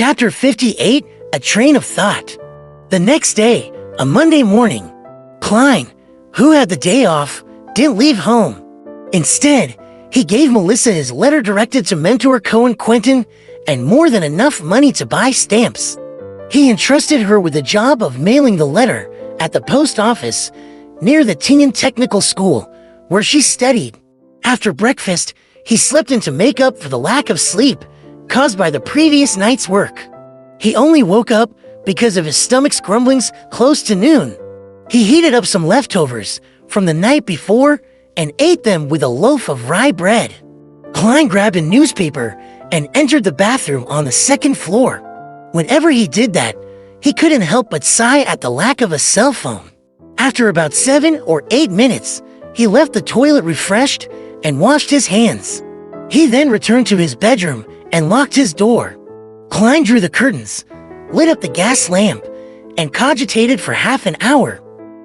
Chapter 58, A Train of Thought. The next day, a Monday morning, Klein, who had the day off, didn't leave home. Instead, he gave Melissa his letter directed to mentor Cohen Quentin and more than enough money to buy stamps. He entrusted her with the job of mailing the letter at the post office near the Tingen Technical School, where she studied. After breakfast, he slipped in to make up for the lack of sleep caused by the previous night's work. He only woke up because of his stomach's grumblings close to noon. He heated up some leftovers from the night before and ate them with a loaf of rye bread. Klein grabbed a newspaper and entered the bathroom on the second floor. Whenever he did that, he couldn't help but sigh at the lack of a cell phone. After about 7 or 8 minutes, he left the toilet refreshed and washed his hands. He then returned to his bedroom and locked his door. Klein drew the curtains, lit up the gas lamp, and cogitated for half an hour.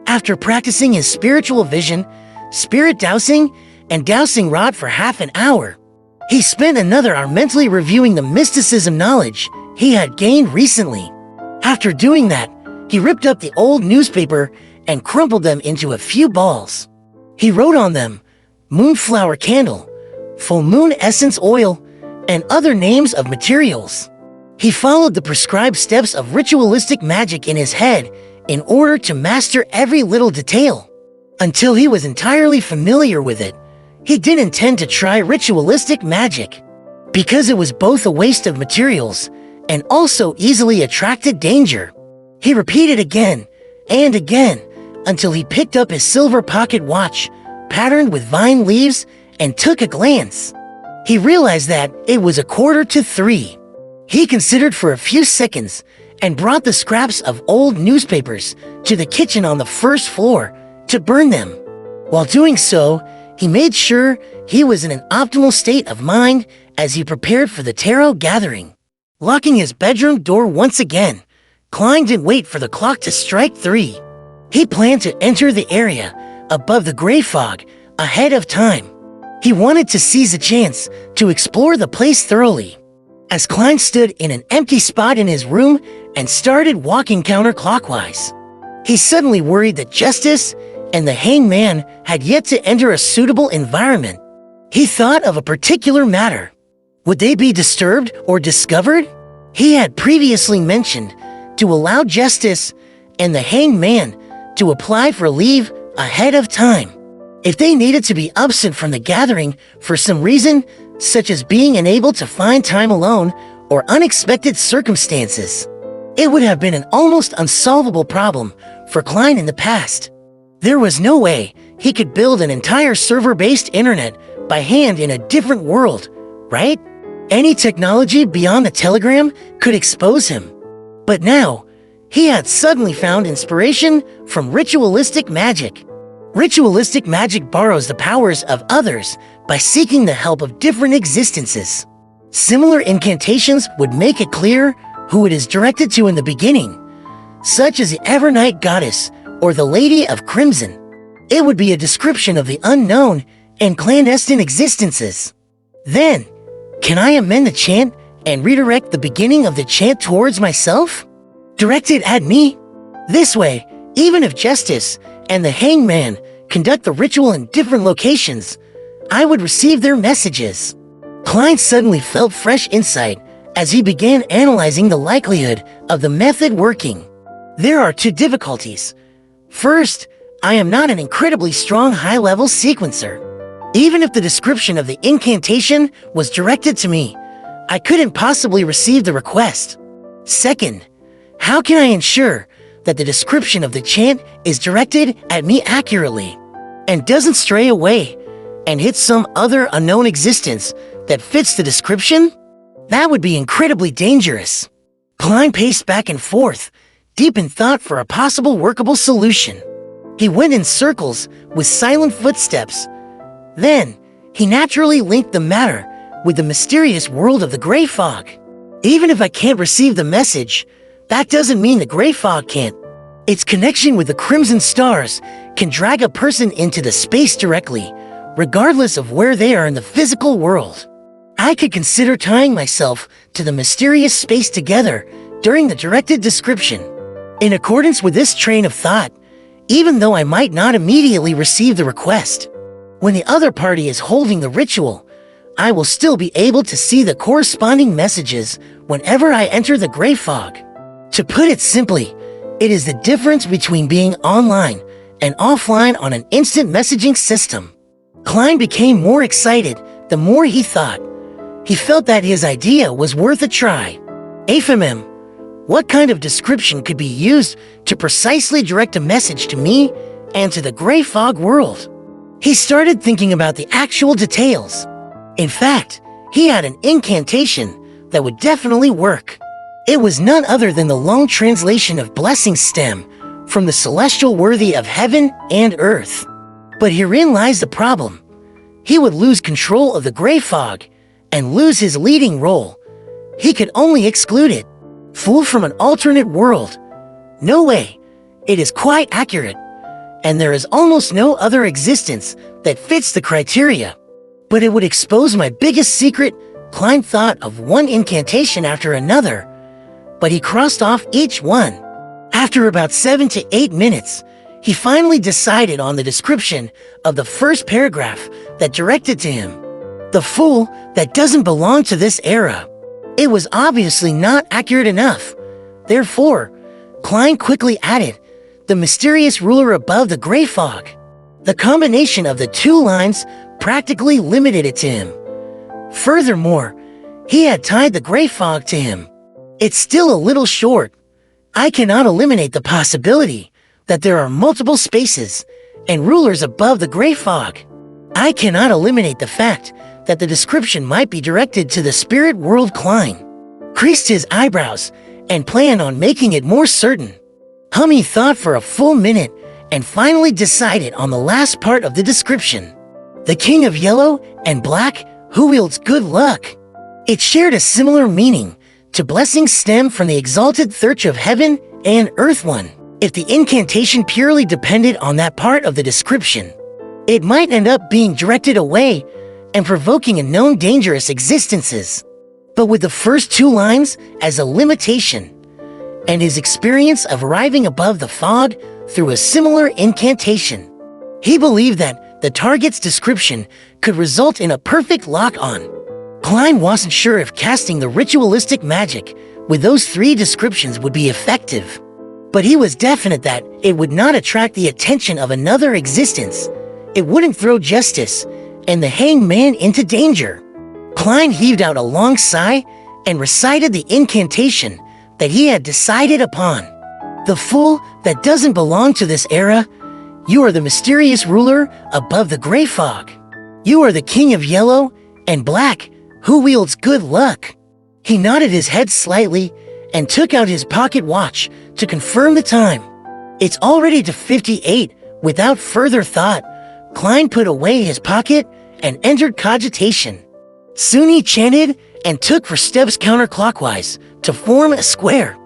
After practicing his spiritual vision, spirit dowsing, and dowsing rod for half an hour, he spent another hour mentally reviewing the mysticism knowledge he had gained recently. After doing that, he ripped up the old newspaper and crumpled them into a few balls. He wrote on them, moonflower candle, full moon essence oil, and other names of materials. He followed the prescribed steps of ritualistic magic in his head in order to master every little detail. Until he was entirely familiar with it, he didn't intend to try ritualistic magic, because it was both a waste of materials and also easily attracted danger. He repeated again and again until he picked up his silver pocket watch, patterned with vine leaves, and took a glance. He realized that it was 2:45. He considered for a few seconds and brought the scraps of old newspapers to the kitchen on the first floor to burn them. While doing so, he made sure he was in an optimal state of mind as he prepared for the tarot gathering. Locking his bedroom door once again, Klein didn't wait for the clock to strike 3. He planned to enter the area above the gray fog ahead of time. He wanted to seize a chance to explore the place thoroughly. As Klein stood in an empty spot in his room and started walking counterclockwise, he suddenly worried that Justice and the Hangman had yet to enter a suitable environment. He thought of a particular matter. Would they be disturbed or discovered? He had previously mentioned to allow Justice and the Hangman to apply for leave ahead of time. If they needed to be absent from the gathering for some reason, such as being unable to find time alone or unexpected circumstances, it would have been an almost unsolvable problem for Klein in the past. There was no way he could build an entire server-based internet by hand in a different world, right? Any technology beyond the telegram could expose him. But now, he had suddenly found inspiration from ritualistic magic. Ritualistic magic borrows the powers of others by seeking the help of different existences. Similar incantations would make it clear who it is directed to in the beginning, such as the Evernight Goddess or the Lady of Crimson. It would be a description of the unknown and clandestine existences. Then, can I amend the chant and redirect the beginning of the chant towards myself? Directed at me? This way, even if Justice and the Hangman conduct the ritual in different locations, I would receive their messages. Klein suddenly felt fresh insight as he began analyzing the likelihood of the method working. There are 2 difficulties. First, I am not an incredibly strong high-level sequencer. Even if the description of the incantation was directed to me, I couldn't possibly receive the request. Second, how can I ensure that the description of the chant is directed at me accurately and doesn't stray away and hit some other unknown existence that fits the description? That would be incredibly dangerous. Klein paced back and forth, deep in thought for a possible workable solution. He went in circles with silent footsteps. Then, he naturally linked the matter with the mysterious world of the gray fog. Even if I can't receive the message, that doesn't mean the gray fog can't. Its connection with the crimson stars can drag a person into the space directly, regardless of where they are in the physical world. I could consider tying myself to the mysterious space together during the directed description. In accordance with this train of thought, even though I might not immediately receive the request, when the other party is holding the ritual, I will still be able to see the corresponding messages whenever I enter the gray fog. To put it simply, it is the difference between being online and offline on an instant messaging system. Klein became more excited the more he thought. He felt that his idea was worth a try. FMM, what kind of description could be used to precisely direct a message to me and to the gray fog world? He started thinking about the actual details. In fact, he had an incantation that would definitely work. It was none other than the long translation of blessing stem from the celestial worthy of heaven and earth. But herein lies the problem. He would lose control of the gray fog and lose his leading role. He could only exclude it. Fool from an alternate world. No way. It is quite accurate. And there is almost no other existence that fits the criteria. But it would expose my biggest secret. Klein thought of one incantation after another, but he crossed off each one. After about 7 to 8 minutes, he finally decided on the description of the first paragraph that directed to him. The fool that doesn't belong to this era. It was obviously not accurate enough. Therefore, Klein quickly added, the mysterious ruler above the gray fog. The combination of the two lines practically limited it to him. Furthermore, he had tied the gray fog to him. It's still a little short. I cannot eliminate the possibility that there are multiple spaces and rulers above the gray fog. I cannot eliminate the fact that the description might be directed to the spirit world. Klein creased his eyebrows and planned on making it more certain. Hummy thought for a full minute and finally decided on the last part of the description. The king of yellow and black who wields good luck. It shared a similar meaning to blessings stem from the exalted thirch of heaven and earth one. If the incantation purely depended on that part of the description, it might end up being directed away and provoking unknown dangerous existences. But with the first two lines as a limitation, and his experience of arriving above the fog through a similar incantation, he believed that the target's description could result in a perfect lock-on. Klein wasn't sure if casting the ritualistic magic with those three descriptions would be effective, but he was definite that it would not attract the attention of another existence. It wouldn't throw justice and the hanged man into danger. Klein heaved out a long sigh and recited the incantation that he had decided upon. The fool that doesn't belong to this era. You are the mysterious ruler above the gray fog. You are the king of yellow and black who wields good luck. He nodded his head slightly and took out his pocket watch to confirm the time. It's already to 58. Without further thought, Klein put away his pocket and entered cogitation. Soon he chanted and took 4 steps counterclockwise to form a square.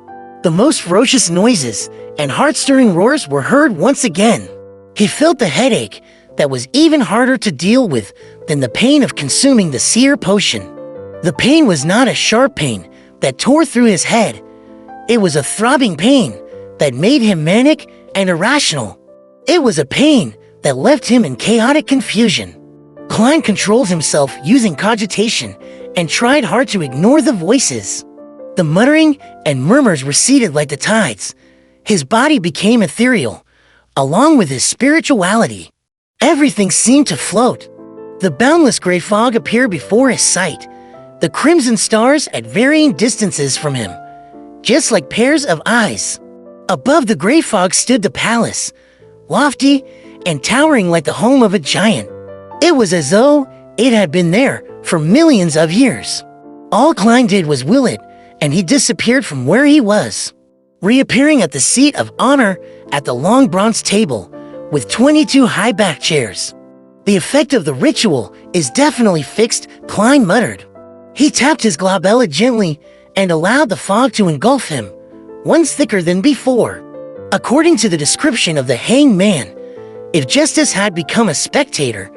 The most ferocious noises and heart-stirring roars were heard once again. He felt the headache that was even harder to deal with than the pain of consuming the seer potion. The pain was not a sharp pain that tore through his head. It was a throbbing pain that made him manic and irrational. It was a pain that left him in chaotic confusion. Klein controlled himself using cogitation and tried hard to ignore the voices. The muttering and murmurs receded like the tides. His body became ethereal, along with his spirituality. Everything seemed to float. The boundless gray fog appeared before his sight, the crimson stars at varying distances from him, just like pairs of eyes. Above the gray fog stood the palace, lofty and towering like the home of a giant. It was as though it had been there for millions of years. All Klein did was will it, and he disappeared from where he was, reappearing at the seat of honor at the long bronze table with 22 high-backed chairs. The effect of the ritual is definitely fixed, Klein muttered. He tapped his glabella gently and allowed the fog to engulf him, once thicker than before. According to the description of the hanged man, if Justice had become a spectator,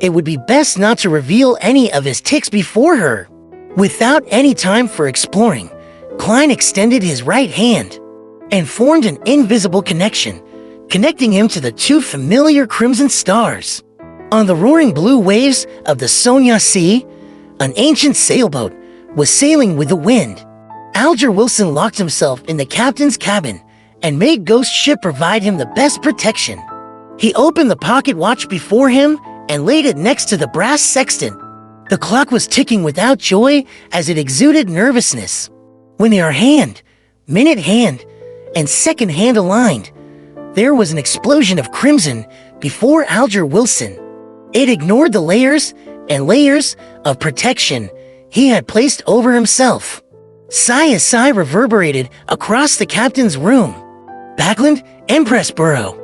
it would be best not to reveal any of his tics before her. Without any time for exploring, Klein extended his right hand and formed an invisible connection, connecting him to the two familiar crimson stars. On the roaring blue waves of the Sonya Sea, an ancient sailboat was sailing with the wind. Alger Wilson locked himself in the captain's cabin and made Ghost Ship provide him the best protection. He opened the pocket watch before him and laid it next to the brass sextant. The clock was ticking without joy as it exuded nervousness. When they are hand, minute hand, and second hand aligned, there was an explosion of crimson before Alger Wilson. It ignored the layers and layers of protection he had placed over himself. Sigh reverberated across the captain's room. Backland, Empress Burrow.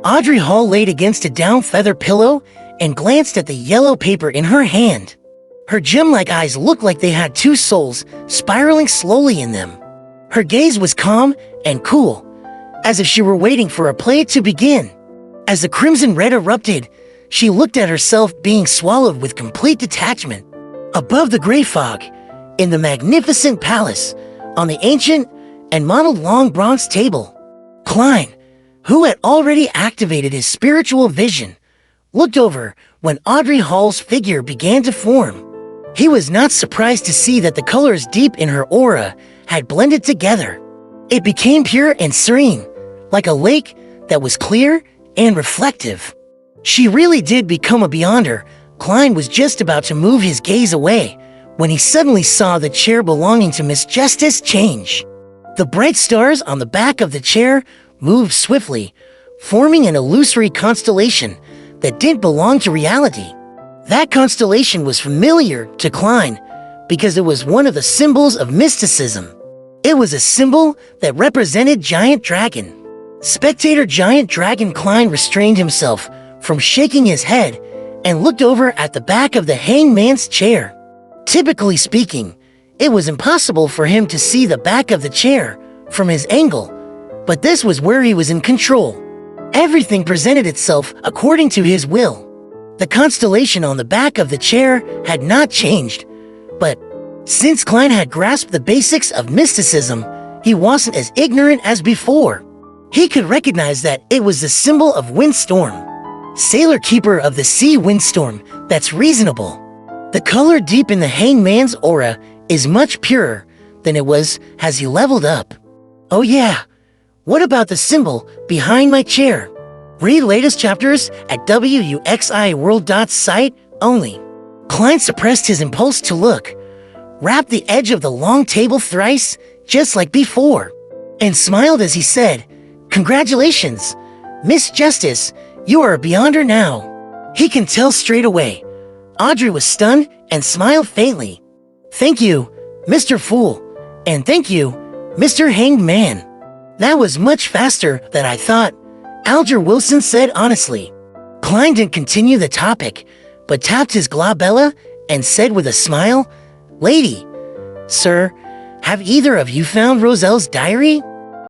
Audrey Hall laid against a down feather pillow and glanced at the yellow paper in her hand. Her gem-like eyes looked like they had two souls spiraling slowly in them. Her gaze was calm and cool, as if she were waiting for a play to begin. As the crimson red erupted, she looked at herself being swallowed with complete detachment. Above the gray fog, in the magnificent palace, on the ancient and modeled long bronze table, Klein, who had already activated his spiritual vision, looked over when Audrey Hall's figure began to form. He was not surprised to see that the colors deep in her aura had blended together. It became pure and serene, like a lake that was clear and reflective. She really did become a beyonder. Klein was just about to move his gaze away when he suddenly saw the chair belonging to Miss Justice change. The bright stars on the back of the chair moved swiftly, forming an illusory constellation that didn't belong to reality. That constellation was familiar to Klein because it was one of the symbols of mysticism. It was a symbol that represented Giant Dragon. Spectator Giant Dragon. Klein restrained himself from shaking his head and looked over at the back of the hangman's chair. Typically speaking, it was impossible for him to see the back of the chair from his angle, but this was where he was in control. Everything presented itself according to his will. The constellation on the back of the chair had not changed, but since Klein had grasped the basics of mysticism, he wasn't as ignorant as before. He could recognize that it was the symbol of windstorm. Sailor Keeper of the Sea Windstorm, that's reasonable. The color deep in the hangman's aura is much purer than it was as he leveled up. Oh yeah, what about the symbol behind my chair? Read latest chapters at wuxiworld.site only. Klein suppressed his impulse to look, rapped the edge of the long table thrice, just like before, and smiled as he said, "Congratulations, Miss Justice, you are a beyonder now." He can tell straight away. Audrey was stunned and smiled faintly. "Thank you, Mr. Fool, and thank you, Mr. Hanged Man. That was much faster than I thought," Alger Wilson said honestly. Klein didn't continue the topic, but tapped his glabella and said with a smile, "Lady, sir, have either of you found Roselle's diary?"